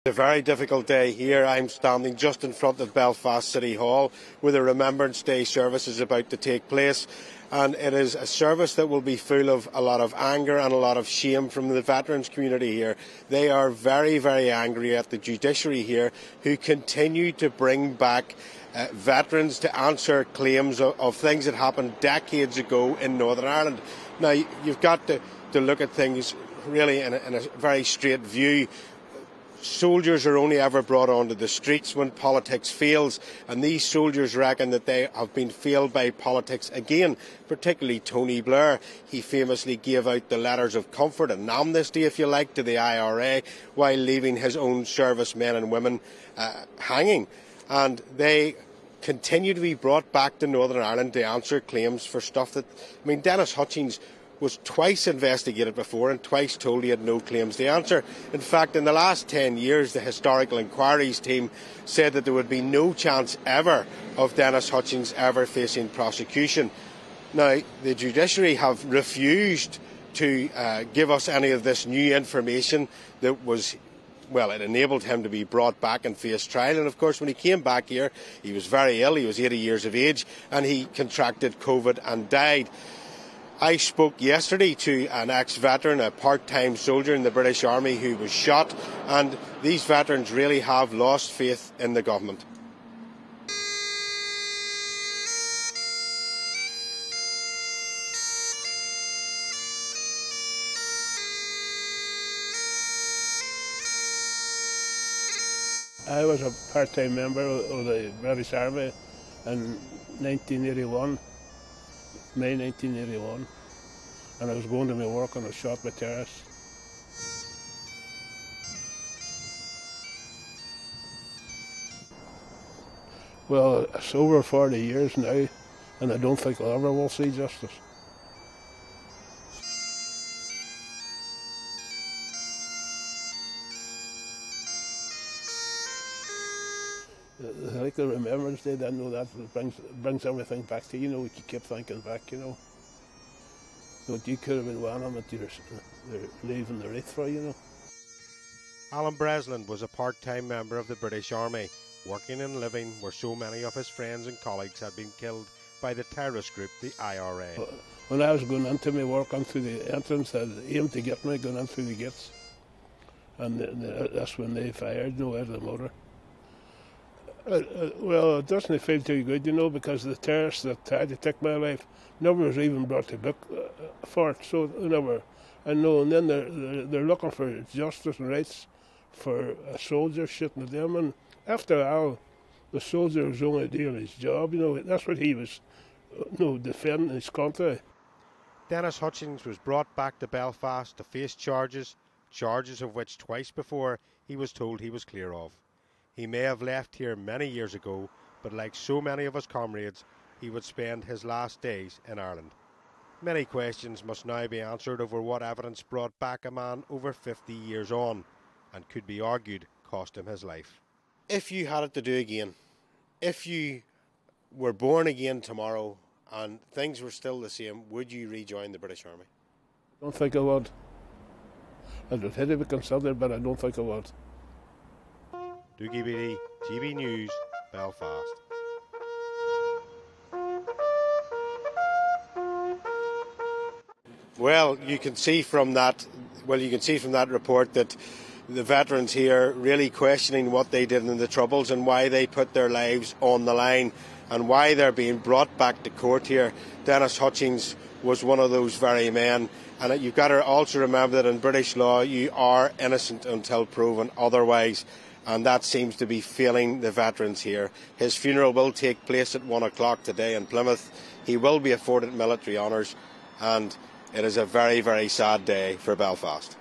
A very difficult day here. I'm standing just in front of Belfast City Hall where the Remembrance Day service is about to take place, and it is a service that will be full of a lot of anger and a lot of shame from the veterans community here. They are very, very angry at the judiciary here, who continue to bring back veterans to answer claims of things that happened decades ago in Northern Ireland. Now, you've got to look at things really in a very straight view. Soldiers are only ever brought onto the streets when politics fails, and these soldiers reckon that they have been failed by politics again, particularly Tony Blair. He famously gave out the letters of comfort and amnesty, if you like, to the IRA while leaving his own servicemen and women hanging. And they continue to be brought back to Northern Ireland to answer claims for stuff that, I mean, Dennis Hutchings was twice investigated before and twice told he had no claims to answer. In fact, in the last 10 years, the Historical Inquiries team said that there would be no chance ever of Dennis Hutchings ever facing prosecution. Now, the judiciary have refused to give us any of this new information that was, well, it enabled him to be brought back and face trial. And of course, when he came back here, he was very ill. He was 80 years of age and he contracted COVID and died. I spoke yesterday to an ex-veteran, a part-time soldier in the British Army who was shot, and these veterans really have lost faith in the government. I was a part-time member of the British Army in 1981. May 1981, and I was going to my work and I was shot by terrorists. Well, it's over 40 years now, and I don't think I ever will see justice. I like the Remembrance Day, I know that brings everything back to you, you know, you keep thinking back, you know. What you could have been one of them that they're leaving the wreath for, you know. Alan Breslin was a part-time member of the British Army, working and living where so many of his friends and colleagues had been killed by the terrorist group, the IRA. When I was going into my work, on through the entrance, they aimed to get me going in through the gates. And that's when they fired, you know, out of the motor. Well, it doesn't feel too good, you know, because the terrorists that tried to take my life never was even brought to book for it, so never. I know, and then they're looking for justice and rights for a soldier shooting at them, and after all, the soldier was only doing his job, you know, that's what he was, you know, defending his country. Dennis Hutchings was brought back to Belfast to face charges of which twice before he was told he was clear of. He may have left here many years ago, but like so many of his comrades, he would spend his last days in Ireland. Many questions must now be answered over what evidence brought back a man over 50 years on, and could be argued cost him his life. If you had it to do again, if you were born again tomorrow and things were still the same, would you rejoin the British Army? I don't think I would. I would have to be considered, but I don't think I would. Dougie Beattie, GBNews, Belfast. Well, you can see from that report that the veterans here really questioning what they did in the Troubles and why they put their lives on the line and why they're being brought back to court here. Dennis Hutchings was one of those very men, and you've got to also remember that in British law you are innocent until proven otherwise. And that seems to be failing the veterans here. His funeral will take place at 1 o'clock today in Plymouth. He will be afforded military honours, and it is a very, very sad day for Belfast.